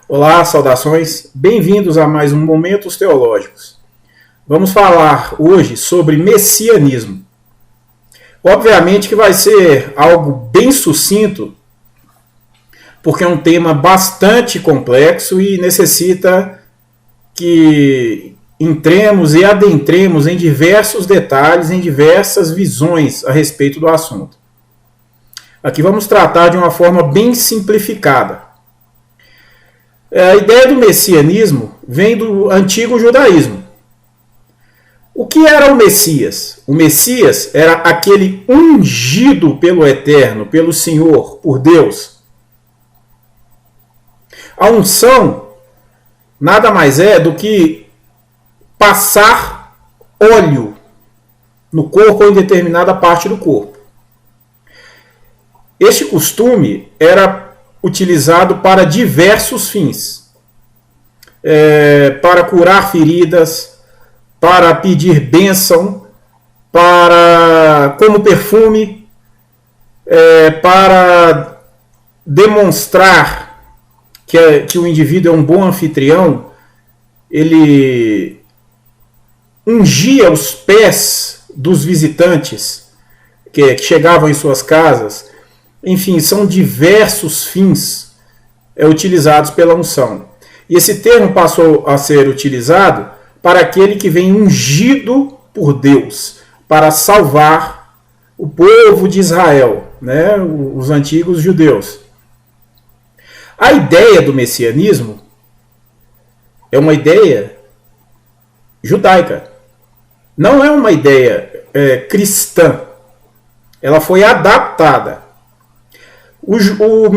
Olá, saudações, bem-vindos a mais um Momentos Teológicos. Vamos falar hoje sobre messianismo. Obviamente que vai ser algo bem sucinto, porque é um tema bastante complexo e necessita que entremos e adentremos em diversos detalhes, em diversas visões a respeito do assunto. Aqui vamos tratar de uma forma bem simplificada. A ideia do messianismo vem do antigo judaísmo. O que era o Messias? O Messias era aquele ungido pelo Eterno, pelo Senhor, por Deus. A unção nada mais é do que passar óleo no corpo ou em determinada parte do corpo. Este costume era utilizado para diversos fins. Para curar feridas, para pedir bênção, como perfume, para demonstrar que o indivíduo é um bom anfitrião. Ele ungia os pés dos visitantes que chegavam em suas casas. Enfim, são diversos fins utilizados pela unção. E esse termo passou a ser utilizado para aquele que vem ungido por Deus, para salvar o povo de Israel, né? Os antigos judeus. A ideia do messianismo é uma ideia judaica. Não é uma ideia cristã. Ela foi adaptada. O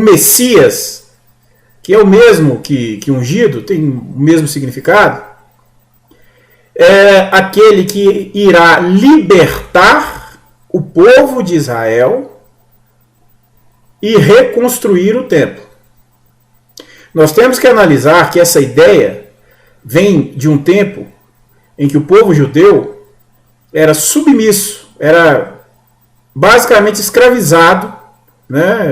Messias, que é o mesmo que ungido, tem o mesmo significado, é aquele que irá libertar o povo de Israel e reconstruir o templo. Nós temos que analisar que essa ideia vem de um tempo em que o povo judeu era submisso, era basicamente escravizado, né?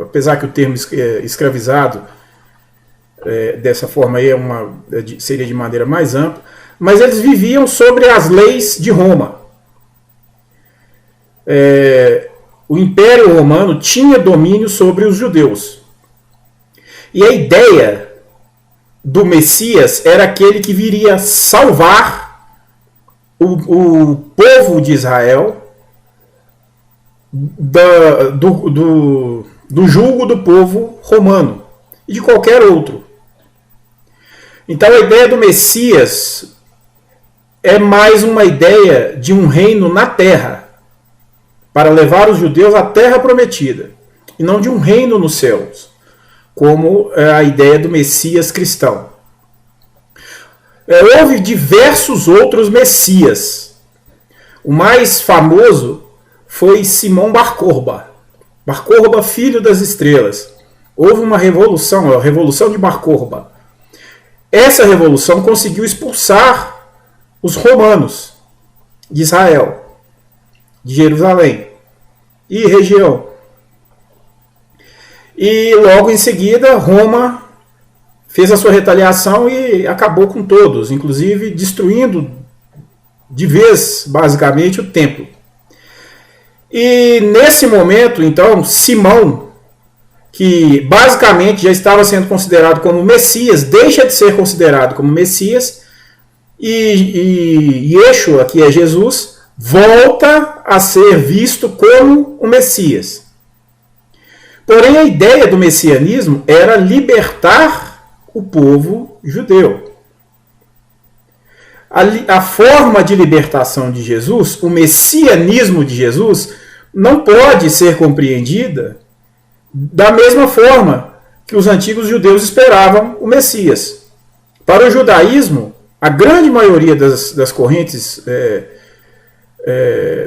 Apesar que o termo escravizado dessa forma aí seria de maneira mais ampla, mas eles viviam sobre as leis de Roma. O Império Romano tinha domínio sobre os judeus. E a ideia do Messias era aquele que viria salvar o povo de Israel do jugo do povo romano e de qualquer outro. Então a ideia do Messias é mais uma ideia de um reino na terra, para levar os judeus à terra prometida, e não de um reino nos céus, como é a ideia do Messias cristão. Houve diversos outros Messias. O mais famoso foi Simão Bar Corba. Bar Corba, filho das estrelas. Houve uma revolução, a Revolução de Bar Corba. Essa revolução conseguiu expulsar os romanos de Israel, de Jerusalém e região. E logo em seguida, Roma fez a sua retaliação e acabou com todos, inclusive destruindo de vez, basicamente, o templo. E nesse momento, então, Simão, que basicamente já estava sendo considerado como Messias, deixa de ser considerado como Messias, e Yeshua, que é Jesus, volta a ser visto como o Messias. Porém, a ideia do messianismo era libertar o povo judeu. A forma de libertação de Jesus, o messianismo de Jesus, não pode ser compreendida da mesma forma que os antigos judeus esperavam o Messias. Para o judaísmo, a grande maioria das correntes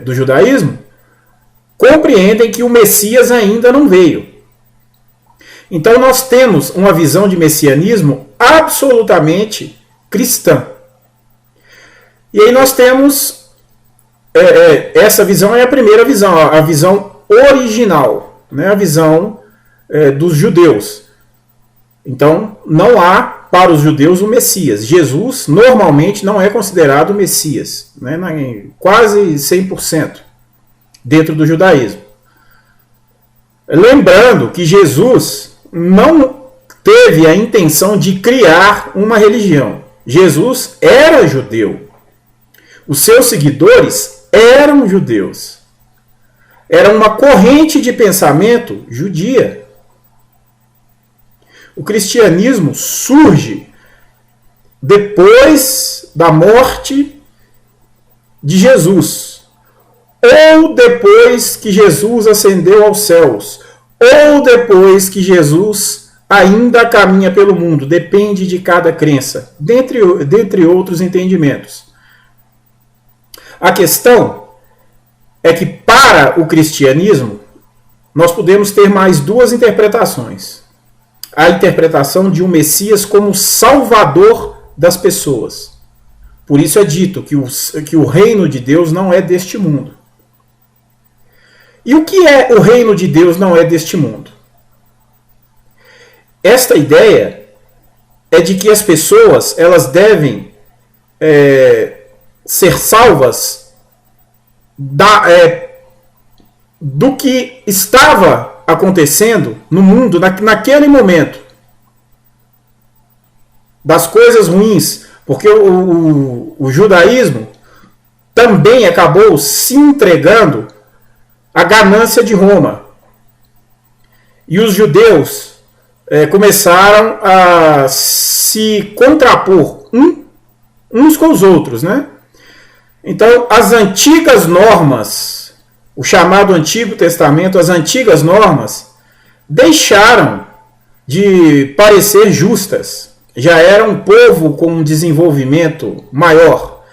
do judaísmo compreendem que o Messias ainda não veio. Então nós temos uma visão de messianismo absolutamente cristã. E aí nós temos essa visão é a primeira visão, a visão original, né? A visão dos judeus. Então, não há para os judeus o Messias. Jesus normalmente não é considerado o Messias, né? Quase 100% dentro do judaísmo. Lembrando que Jesus não teve a intenção de criar uma religião. Jesus era judeu. Os seus seguidores eram judeus. Era uma corrente de pensamento judia. O cristianismo surge depois da morte de Jesus, ou depois que Jesus ascendeu aos céus, ou depois que Jesus ainda caminha pelo mundo, depende de cada crença, dentre outros entendimentos. A questão é que para o cristianismo nós podemos ter mais duas interpretações. A interpretação de um Messias como salvador das pessoas. Por isso é dito que o reino de Deus não é deste mundo. E o que é o reino de Deus não é deste mundo? Esta ideia é de que as pessoas elas devem ser salvas do que estava acontecendo no mundo naquele momento, das coisas ruins, porque o judaísmo também acabou se entregando à ganância de Roma. E os judeus começaram a se contrapor uns com os outros, né? Então, as antigas normas, o chamado Antigo Testamento, as antigas normas, deixaram de parecer justas. Já era um povo com um desenvolvimento maior.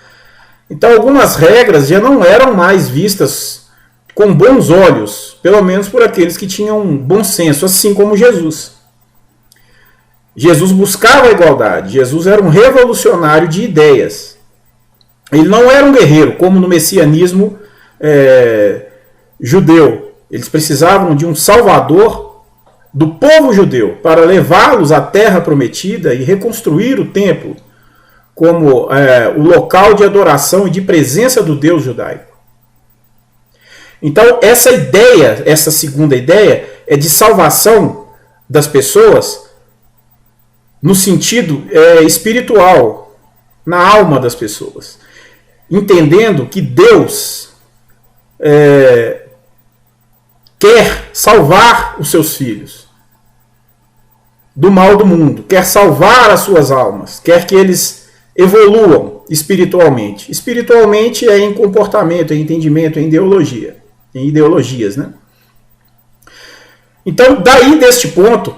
Então, algumas regras já não eram mais vistas com bons olhos, pelo menos por aqueles que tinham bom senso, assim como Jesus. Jesus buscava a igualdade. Jesus era um revolucionário de ideias. Ele não era um guerreiro, como no messianismo judeu. Eles precisavam de um salvador do povo judeu para levá-los à terra prometida e reconstruir o templo como o local de adoração e de presença do Deus judaico. Então, essa segunda ideia é de salvação das pessoas no sentido espiritual, na alma das pessoas. Entendendo que Deus quer salvar os seus filhos do mal do mundo, quer salvar as suas almas, quer que eles evoluam espiritualmente. Espiritualmente é em comportamento, em entendimento, em ideologia, em ideologias, né? Então, daí deste ponto,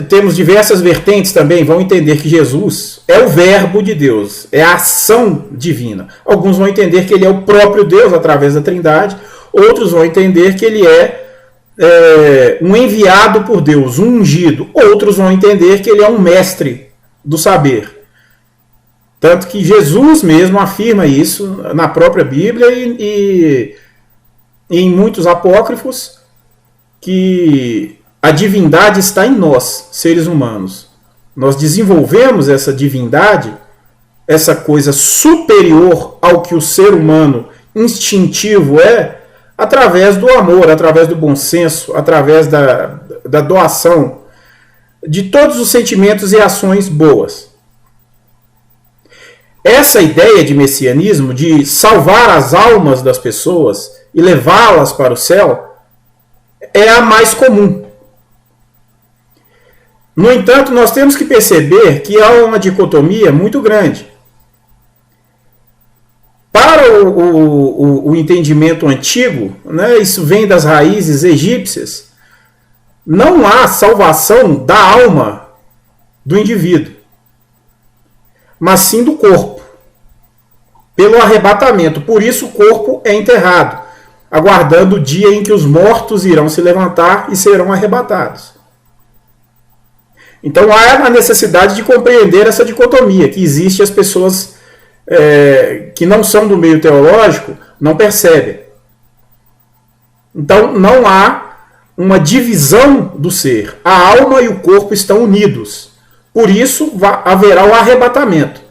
temos diversas vertentes também, vão entender que Jesus é o verbo de Deus, é a ação divina. Alguns vão entender que ele é o próprio Deus através da Trindade, outros vão entender que ele é um enviado por Deus, um ungido. Outros vão entender que ele é um mestre do saber. Tanto que Jesus mesmo afirma isso na própria Bíblia e em muitos apócrifos, que a divindade está em nós, seres humanos. Nós desenvolvemos essa divindade, essa coisa superior ao que o ser humano instintivo é, através do amor, através do bom senso, através da doação, de todos os sentimentos e ações boas. Essa ideia de messianismo, de salvar as almas das pessoas e levá-las para o céu, é a mais comum. No entanto, nós temos que perceber que há uma dicotomia muito grande. Para o entendimento antigo, né, isso vem das raízes egípcias, não há salvação da alma do indivíduo, mas sim do corpo, pelo arrebatamento. Por isso o corpo é enterrado, aguardando o dia em que os mortos irão se levantar e serão arrebatados. Então há a necessidade de compreender essa dicotomia, que existe. As pessoas que não são do meio teológico não percebem. Então não há uma divisão do ser. A alma e o corpo estão unidos. Por isso haverá o arrebatamento.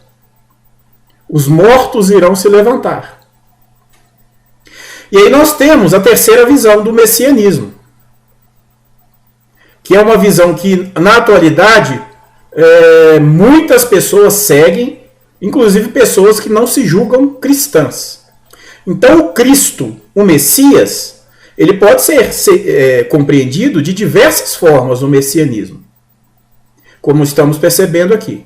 Os mortos irão se levantar. E aí nós temos a terceira visão do messianismo, que é uma visão que, na atualidade, muitas pessoas seguem, inclusive pessoas que não se julgam cristãs. Então o Cristo, o Messias, ele pode ser compreendido de diversas formas no messianismo, como estamos percebendo aqui.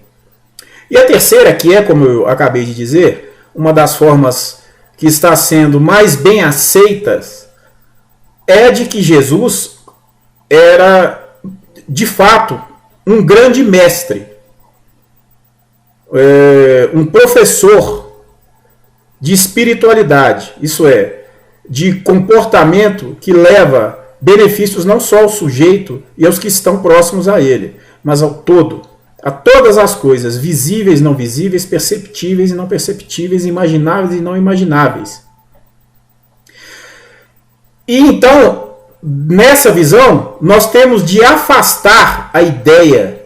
E a terceira, que é, como eu acabei de dizer, uma das formas que está sendo mais bem aceitas, é de que Jesus era, de fato, um grande mestre, um professor de espiritualidade, isso é, de comportamento que leva benefícios não só ao sujeito e aos que estão próximos a ele, mas ao todo, a todas as coisas, visíveis e não visíveis, perceptíveis e não perceptíveis, imagináveis e não imagináveis. E então, nessa visão, nós temos de afastar a ideia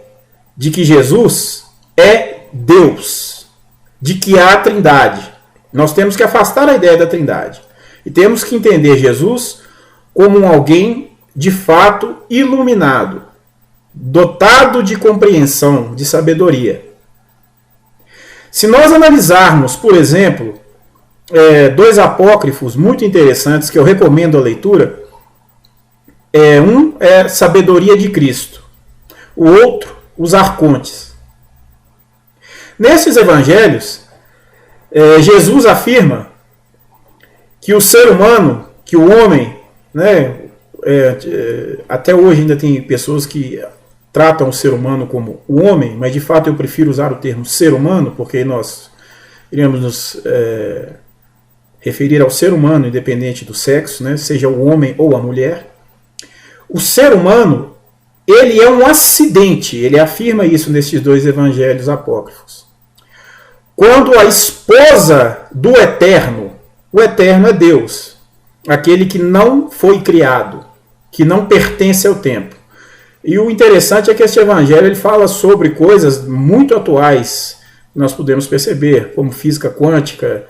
de que Jesus é Deus, de que há a Trindade. Nós temos que afastar a ideia da Trindade. E temos que entender Jesus como alguém de fato iluminado, dotado de compreensão, de sabedoria. Se nós analisarmos, por exemplo, dois apócrifos muito interessantes que eu recomendo a leitura, um é Sabedoria de Cristo, o outro, Os Arcontes. Nesses evangelhos, Jesus afirma que o ser humano, que o homem, né, até hoje ainda tem pessoas que tratam o ser humano como o homem, mas de fato eu prefiro usar o termo ser humano, porque nós iremos nos referir ao ser humano independente do sexo, né, seja o homem ou a mulher. O ser humano, ele é um acidente, ele afirma isso nesses dois evangelhos apócrifos. Quando a esposa do Eterno, o Eterno é Deus, aquele que não foi criado, que não pertence ao tempo. E o interessante é que este evangelho ele fala sobre coisas muito atuais, nós podemos perceber, como física quântica,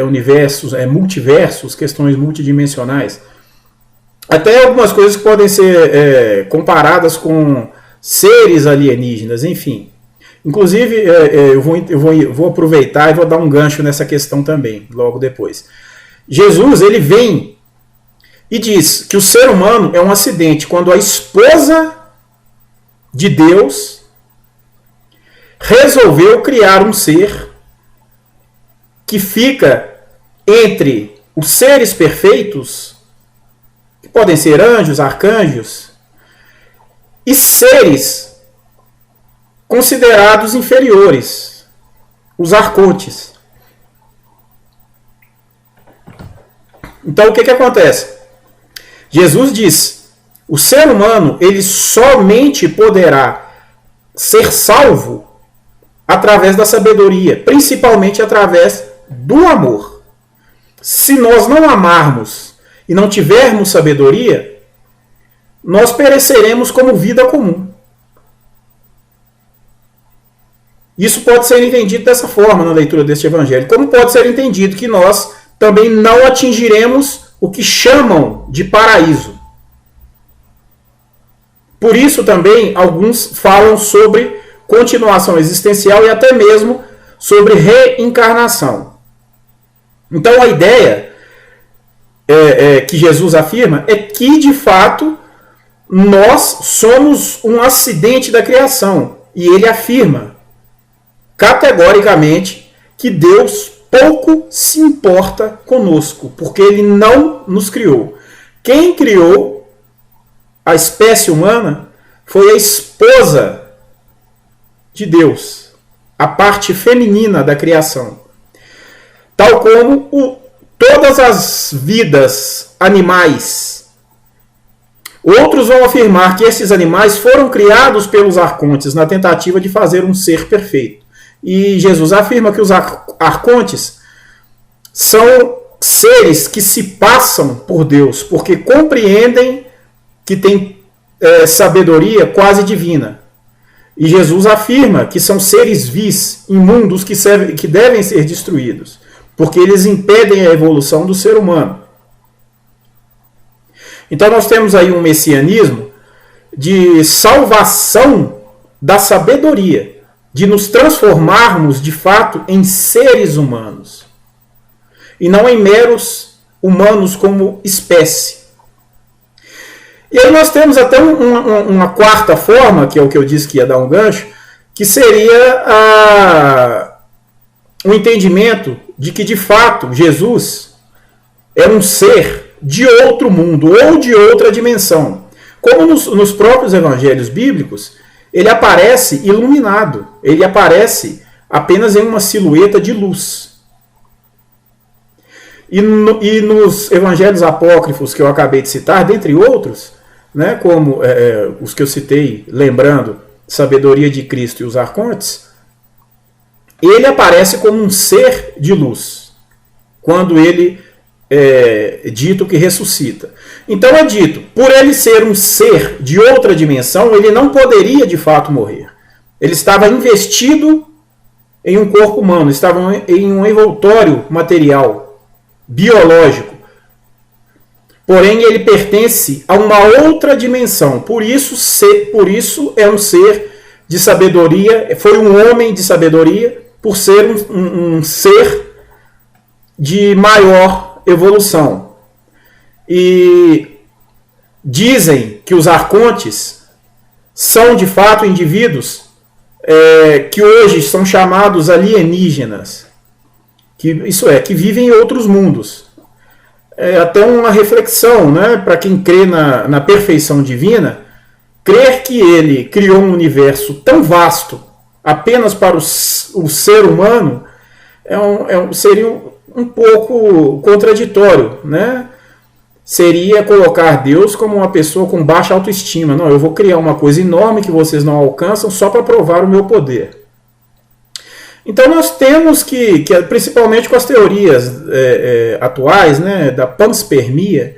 universos, multiversos, questões multidimensionais. Até algumas coisas que podem ser comparadas com seres alienígenas, enfim. Inclusive, eu vou aproveitar e vou dar um gancho nessa questão também, logo depois. Jesus, ele vem e diz que o ser humano é um acidente quando a esposa de Deus resolveu criar um ser que fica entre os seres perfeitos, que podem ser anjos, arcanjos, e seres considerados inferiores, os arcontes. Então o que acontece? Jesus diz, o ser humano ele somente poderá ser salvo através da sabedoria, principalmente através do amor. Se nós não amarmos e não tivermos sabedoria, nós pereceremos como vida comum. Isso pode ser entendido dessa forma na leitura deste evangelho. Como pode ser entendido que nós também não atingiremos o que chamam de paraíso. Por isso também alguns falam sobre continuação existencial e até mesmo sobre reencarnação. Então a ideia que Jesus afirma é que de fato nós somos um acidente da criação. E ele afirma categoricamente que Deus pouco se importa conosco, porque ele não nos criou. Quem criou a espécie humana foi a esposa de Deus, a parte feminina da criação. Tal como todas as vidas animais. Outros vão afirmar que esses animais foram criados pelos arcontes na tentativa de fazer um ser perfeito. E Jesus afirma que os arcontes são seres que se passam por Deus, porque compreendem que têm sabedoria quase divina. E Jesus afirma que são seres vis, imundos, que devem ser destruídos, porque eles impedem a evolução do ser humano. Então nós temos aí um messianismo de salvação da sabedoria, de nos transformarmos de fato em seres humanos, e não em meros humanos como espécie. E aí nós temos até uma quarta forma, que é o que eu disse que ia dar um gancho, que seria o entendimento de que, de fato, Jesus é um ser de outro mundo ou de outra dimensão. Como nos próprios evangelhos bíblicos, ele aparece iluminado, ele aparece apenas em uma silhueta de luz. E nos evangelhos apócrifos que eu acabei de citar, dentre outros, né, como os que eu citei, lembrando, Sabedoria de Cristo e os Arcontes, ele aparece como um ser de luz, quando ele é dito que ressuscita. Então é dito, por ele ser um ser de outra dimensão, ele não poderia de fato morrer. Ele estava investido em um corpo humano, estava em um envoltório material, biológico. Porém, ele pertence a uma outra dimensão. Por isso é um ser de sabedoria, foi um homem de sabedoria, por ser um ser de maior evolução. E dizem que os arcontes são de fato indivíduos que hoje são chamados alienígenas, que vivem em outros mundos. É até uma reflexão, né, para quem crê na perfeição divina, crer que ele criou um universo tão vasto apenas para o ser humano seria um pouco contraditório, né? Seria colocar Deus como uma pessoa com baixa autoestima. Não, eu vou criar uma coisa enorme que vocês não alcançam só para provar o meu poder. Então nós temos que principalmente com as teorias atuais, né, da panspermia,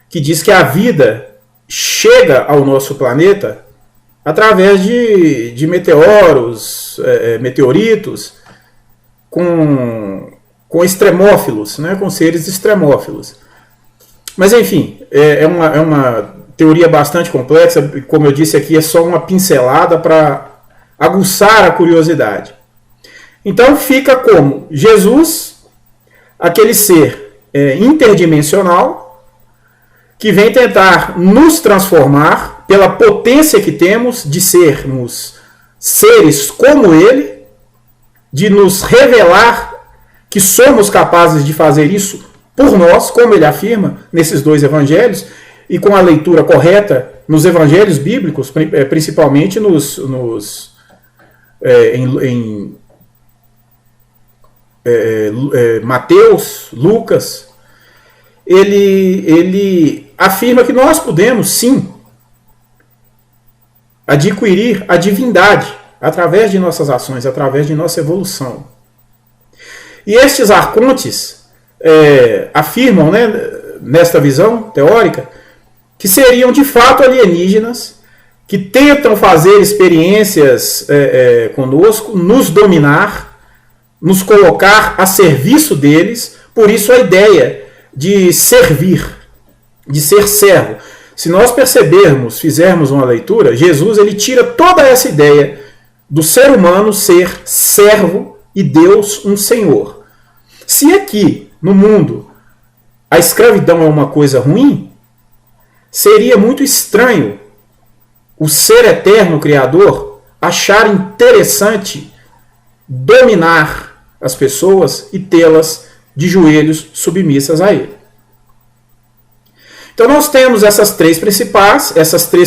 que diz que a vida chega ao nosso planeta através de meteoros, meteoritos, com extremófilos, né, com seres extremófilos. Mas enfim, é uma teoria bastante complexa, como eu disse aqui, é só uma pincelada para aguçar a curiosidade. Então fica como Jesus, aquele ser interdimensional, que vem tentar nos transformar pela potência que temos de sermos seres como ele, de nos revelar que somos capazes de fazer isso por nós, como ele afirma nesses dois evangelhos, e com a leitura correta nos evangelhos bíblicos, principalmente em Mateus, Lucas, ele afirma que nós podemos, sim, adquirir a divindade através de nossas ações, através de nossa evolução. E estes arcontes afirmam, né, nesta visão teórica, que seriam de fato alienígenas, que tentam fazer experiências conosco, nos dominar, nos colocar a serviço deles. Por isso a ideia de servir, de ser servo. Se nós percebermos, fizermos uma leitura, Jesus ele tira toda essa ideia do ser humano ser servo e Deus um senhor. Se aqui no mundo a escravidão é uma coisa ruim, seria muito estranho o ser eterno criador achar interessante dominar as pessoas e tê-las de joelhos submissas a ele. Então nós temos essas três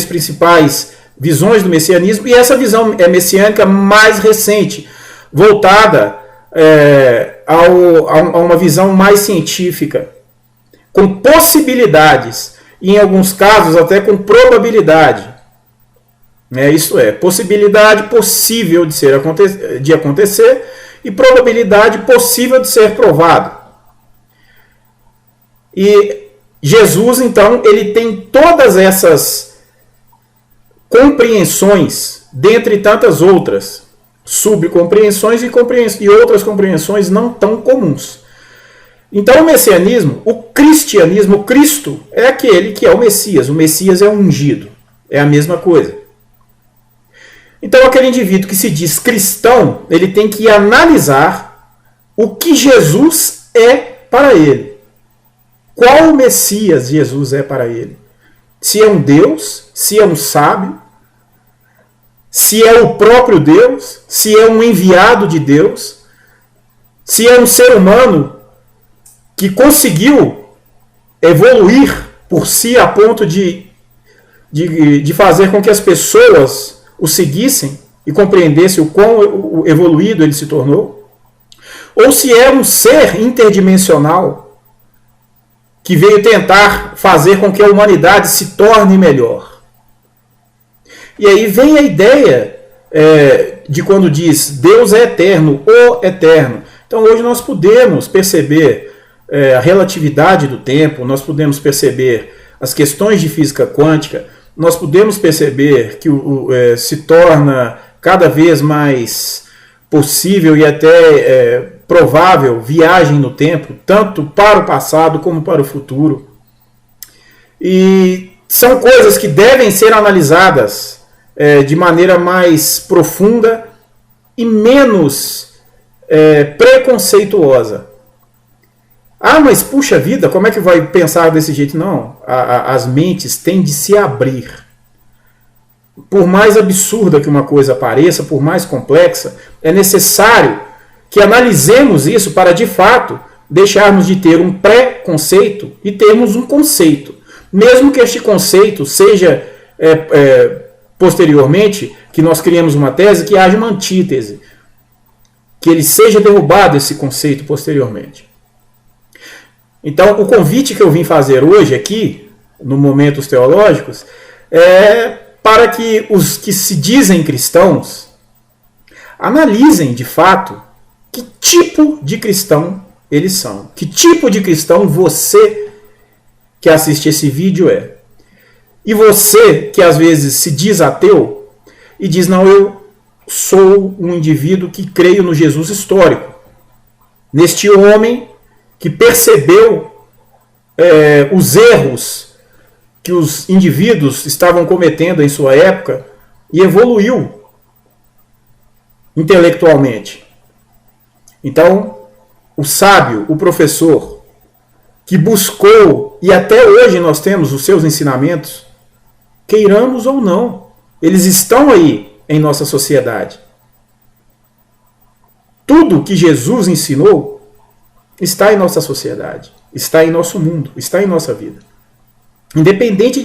principais visões do messianismo, e essa visão messiânica mais recente, voltada a uma visão mais científica, com possibilidades, e em alguns casos até com probabilidade. Isso é, possibilidade possível de acontecer e probabilidade possível de ser provado. E Jesus, então, ele tem todas essas compreensões, dentre tantas outras subcompreensões e outras compreensões não tão comuns. Então o messianismo, o cristianismo, o Cristo é aquele que é o Messias é o ungido, é a mesma coisa. Então aquele indivíduo que se diz cristão, ele tem que analisar o que Jesus é para ele. Qual Messias Jesus é para ele? Se é um Deus, se é um sábio, se é o próprio Deus, se é um enviado de Deus, se é um ser humano que conseguiu evoluir por si a ponto de fazer com que as pessoas o seguissem e compreendessem o quão evoluído ele se tornou, ou se é um ser interdimensional que veio tentar fazer com que a humanidade se torne melhor. E aí vem a ideia de quando diz Deus é eterno, o eterno. Então hoje nós podemos perceber a relatividade do tempo, nós podemos perceber as questões de física quântica, nós podemos perceber que se torna cada vez mais possível e até provável viagem no tempo, tanto para o passado como para o futuro. E são coisas que devem ser analisadas de maneira mais profunda e menos preconceituosa. Ah, mas puxa vida, como é que vai pensar desse jeito? Não, as mentes têm de se abrir. Por mais absurda que uma coisa pareça, por mais complexa, é necessário que analisemos isso para, de fato, deixarmos de ter um pré-conceito e termos um conceito. Mesmo que este conceito seja, posteriormente, que nós criemos uma tese, que haja uma antítese. Que ele seja derrubado, esse conceito, posteriormente. Então, o convite que eu vim fazer hoje aqui, no Momentos Teológicos, é para que os que se dizem cristãos analisem, de fato, que tipo de cristão eles são. Que tipo de cristão você que assiste esse vídeo é. E você que às vezes se diz ateu e diz, não, eu sou um indivíduo que creio no Jesus histórico. Neste homem que percebeu os erros que os indivíduos estavam cometendo em sua época e evoluiu intelectualmente. Então, o sábio, o professor, que buscou, e até hoje nós temos os seus ensinamentos, queiramos ou não, eles estão aí em nossa sociedade. Tudo que Jesus ensinou está em nossa sociedade, está em nosso mundo, está em nossa vida. Independente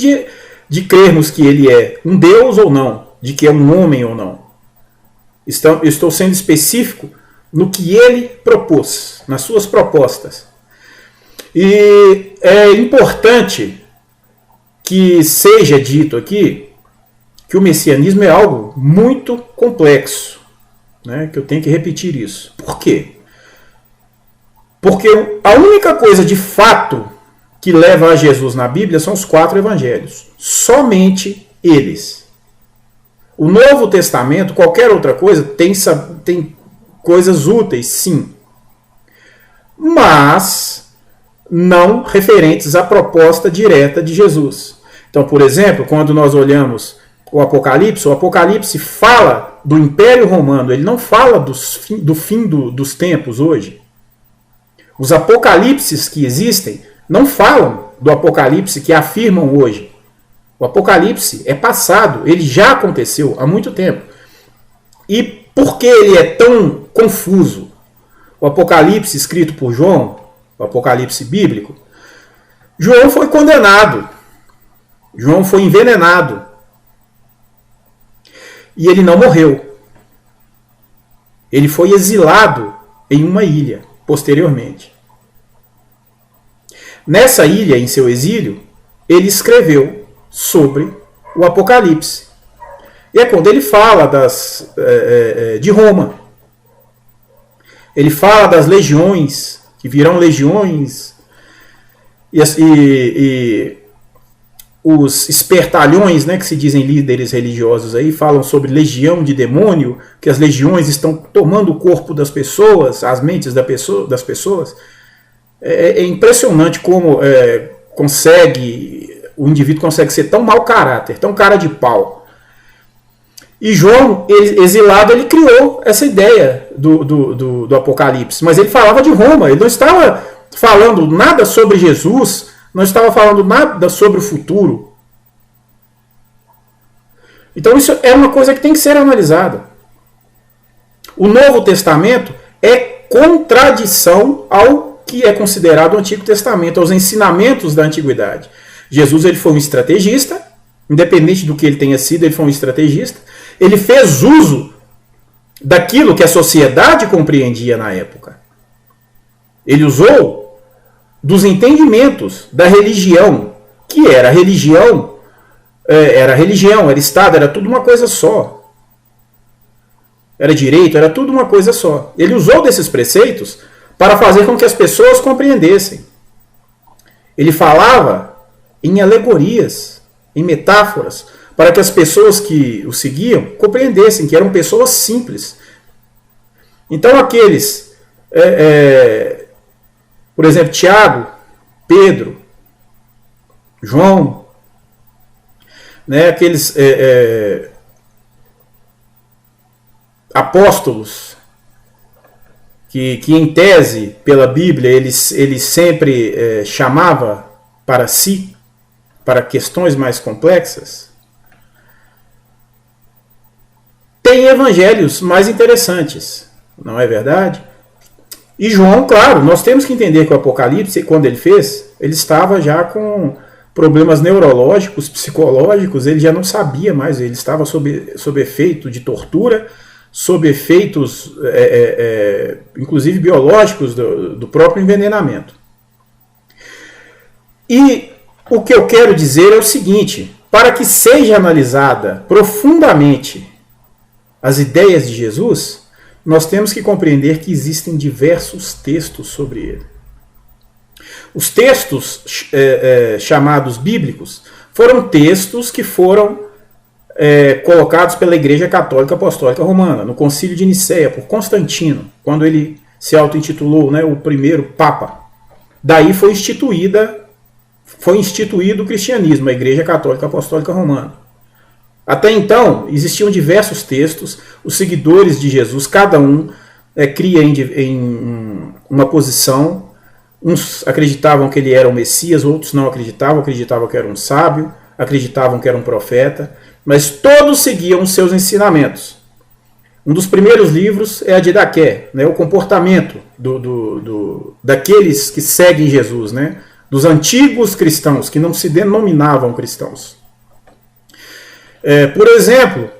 de crermos que ele é um Deus ou não, de que é um homem ou não. Eu estou sendo específico no que ele propôs, nas suas propostas. E é importante que seja dito aqui que o messianismo é algo muito complexo, né? Que eu tenho que repetir isso. Por quê? Porque a única coisa de fato que leva a Jesus na Bíblia são os 4 evangelhos. Somente eles. O Novo Testamento, qualquer outra coisa, tem coisas úteis, sim. Mas não referentes à proposta direta de Jesus. Então, por exemplo, quando nós olhamos o Apocalipse fala do Império Romano, ele não fala do fim dos tempos hoje. Os apocalipses que existem não falam do apocalipse que afirmam hoje. O apocalipse é passado, ele já aconteceu há muito tempo. E por que ele é tão confuso? O apocalipse escrito por João, o apocalipse bíblico, João foi condenado. João foi envenenado. E ele não morreu. Ele foi exilado em uma ilha. Posteriormente. Nessa ilha, em seu exílio, ele escreveu sobre o Apocalipse. E é quando ele fala de Roma. Ele fala das legiões, que virão legiões. E os espertalhões, né, que se dizem líderes religiosos aí, falam sobre legião de demônio, que as legiões estão tomando o corpo das pessoas, as mentes das pessoas. É impressionante como o indivíduo consegue ser tão mau caráter, tão cara de pau. E João, exilado, ele criou essa ideia do Apocalipse, mas ele falava de Roma, ele não estava falando nada sobre Jesus, não estava falando nada sobre o futuro. Então isso é uma coisa que tem que ser analisada. O Novo Testamento é contradição ao que é considerado o Antigo Testamento, aos ensinamentos da Antiguidade. Jesus ele foi um estrategista, independente do que ele tenha sido, ele foi um estrategista. Ele fez uso daquilo que a sociedade compreendia na época. Ele usou dos entendimentos da religião, que era religião, era Estado, era tudo uma coisa só. Era direito, era tudo uma coisa só. Ele usou desses preceitos para fazer com que as pessoas compreendessem. Ele falava em alegorias, em metáforas, para que as pessoas que o seguiam compreendessem que eram pessoas simples. Então aqueles, por exemplo, Tiago, Pedro, João, né, aqueles apóstolos que em tese, pela Bíblia, ele sempre chamava para si, para questões mais complexas, tem evangelhos mais interessantes, não é verdade? E João, claro, nós temos que entender que o Apocalipse, quando ele fez, ele estava já com problemas neurológicos, psicológicos, ele já não sabia mais, ele estava sob efeito de tortura, sob efeitos, inclusive biológicos, do próprio envenenamento. E o que eu quero dizer é o seguinte: para que seja analisada profundamente as ideias de Jesus, nós temos que compreender que existem diversos textos sobre ele. Os textos chamados bíblicos foram textos que foram colocados pela Igreja Católica Apostólica Romana, no Concílio de Nicéia, por Constantino, quando ele se auto-intitulou, né, o primeiro Papa. Daí foi instituído o cristianismo, a Igreja Católica Apostólica Romana. Até então, existiam diversos textos, os seguidores de Jesus, cada um cria em uma posição. Uns acreditavam que ele era o Messias, outros não acreditavam que era um sábio, acreditavam que era um profeta, mas todos seguiam os seus ensinamentos. Um dos primeiros livros é a Didaqué, né, o comportamento daqueles que seguem Jesus, né, dos antigos cristãos, que não se denominavam cristãos. Por exemplo,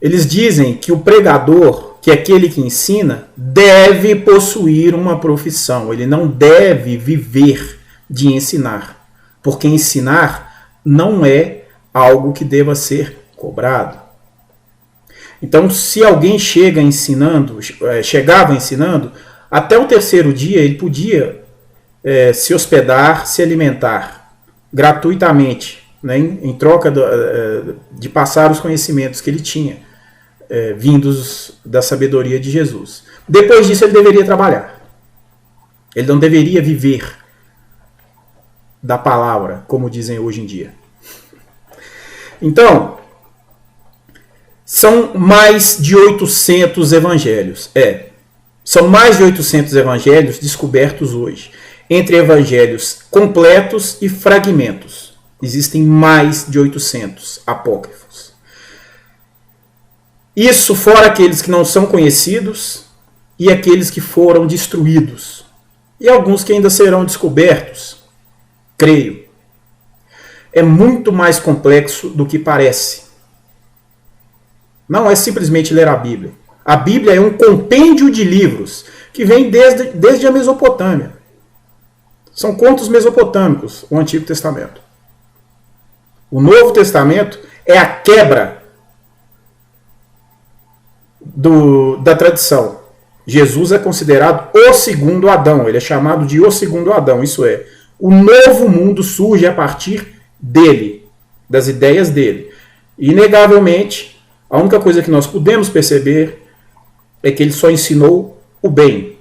eles dizem que o pregador, que é aquele que ensina, deve possuir uma profissão. Ele não deve viver de ensinar, porque ensinar não é algo que deva ser cobrado. Então, se alguém chegava ensinando, até o terceiro dia ele podia se hospedar, se alimentar gratuitamente, né, em troca de passar os conhecimentos que ele tinha, vindos da sabedoria de Jesus. Depois disso ele deveria trabalhar. Ele não deveria viver da palavra, como dizem hoje em dia. Então, são mais de 800 evangelhos. São mais de 800 evangelhos descobertos hoje, entre evangelhos completos e fragmentos. Existem mais de 800 apócrifos. Isso fora aqueles que não são conhecidos e aqueles que foram destruídos. E alguns que ainda serão descobertos, creio. É muito mais complexo do que parece. Não é simplesmente ler a Bíblia. A Bíblia é um compêndio de livros que vem desde a Mesopotâmia. São contos mesopotâmicos, o Antigo Testamento. O Novo Testamento é a quebra da tradição. Jesus é considerado o segundo Adão. Ele é chamado de o segundo Adão. Isso é, O novo mundo surge a partir dele, das ideias dele. E, inegavelmente, a única coisa que nós podemos perceber é que ele só ensinou o bem.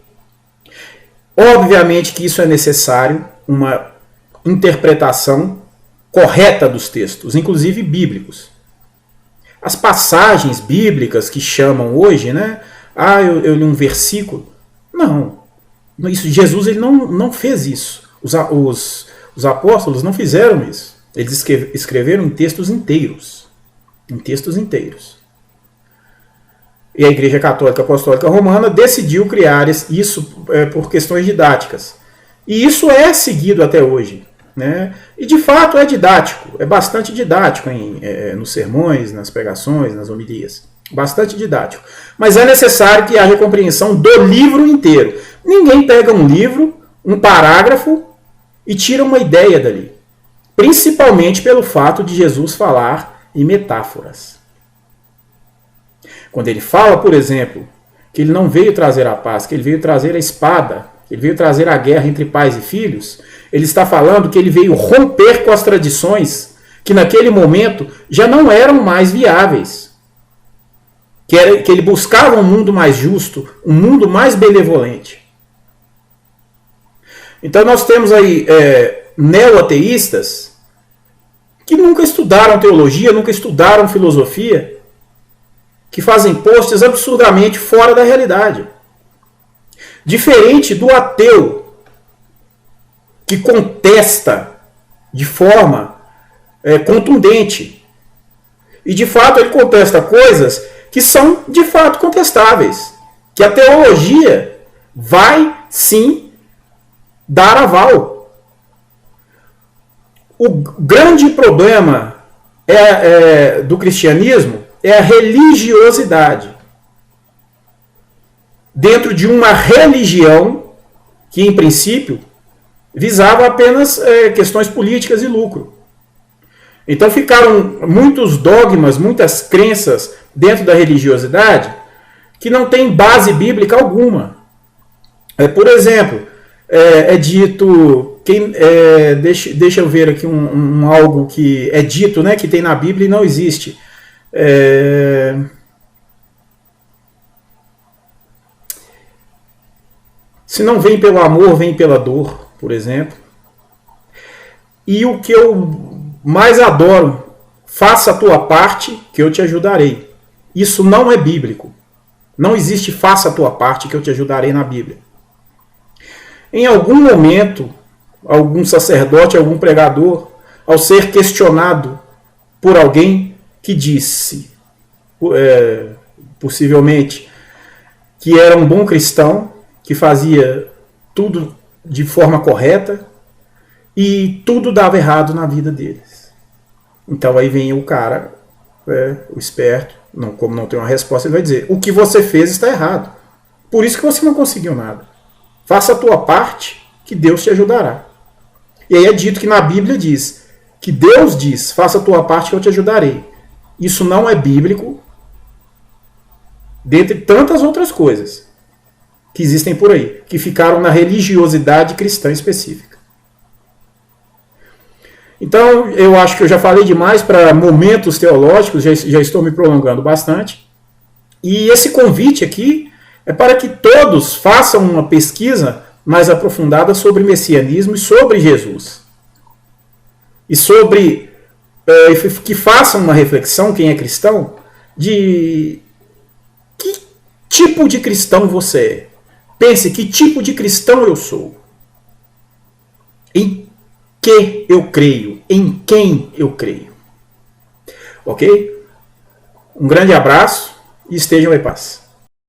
Obviamente que isso é necessário, uma interpretação correta dos textos, inclusive bíblicos. As passagens bíblicas que chamam hoje, né? Eu li um versículo. Não. Isso, Jesus ele não fez isso. Os apóstolos não fizeram isso. Eles escreveram em textos inteiros. Em textos inteiros. E a Igreja Católica Apostólica Romana decidiu criar isso por questões didáticas. E isso é seguido até hoje. Né? E de fato é didático, é bastante didático nos sermões, nas pregações, nas homilias. Bastante didático. Mas é necessário que haja compreensão do livro inteiro. Ninguém pega um livro, um parágrafo e tira uma ideia dali. Principalmente pelo fato de Jesus falar em metáforas. Quando ele fala, por exemplo, que ele não veio trazer a paz, que ele veio trazer a espada, que ele veio trazer a guerra entre pais e filhos, ele está falando que ele veio romper com as tradições que naquele momento já não eram mais viáveis. Que ele buscava um mundo mais justo, um mundo mais benevolente. Então nós temos aí neo-ateístas que nunca estudaram teologia, nunca estudaram filosofia, que fazem posts absurdamente fora da realidade. Diferente do ateu, que contesta de forma contundente. E de fato ele contesta coisas que são de fato contestáveis. Que a teologia vai sim dar aval. O grande problema do cristianismo é a religiosidade. Dentro de uma religião que, em princípio, visava apenas questões políticas e lucro. Então ficaram muitos dogmas, muitas crenças dentro da religiosidade que não tem base bíblica alguma. Por exemplo, é dito... deixa eu ver aqui algo que é dito, né, que tem na Bíblia e não existe. Se não vem pelo amor, vem pela dor, por exemplo. E o que eu mais adoro, faça a tua parte que eu te ajudarei. Isso não é bíblico. Não existe faça a tua parte que eu te ajudarei na Bíblia. Em algum momento, algum sacerdote, algum pregador, ao ser questionado por alguém que disse, possivelmente, que era um bom cristão, que fazia tudo de forma correta e tudo dava errado na vida deles. Então aí vem o cara, o esperto, como não tem uma resposta, ele vai dizer, o que você fez está errado. Por isso que você não conseguiu nada. Faça a tua parte que Deus te ajudará. E aí é dito que na Bíblia diz, que Deus diz, faça a tua parte que eu te ajudarei. Isso não é bíblico, dentre tantas outras coisas que existem por aí, que ficaram na religiosidade cristã específica. Então, eu acho que eu já falei demais para momentos teológicos, já estou me prolongando bastante. E esse convite aqui é para que todos façam uma pesquisa mais aprofundada sobre messianismo e sobre Jesus. E sobre que façam uma reflexão, quem é cristão, de que tipo de cristão você é. Pense, que tipo de cristão eu sou? Em que eu creio? Em quem eu creio? Ok? Um grande abraço e estejam em paz.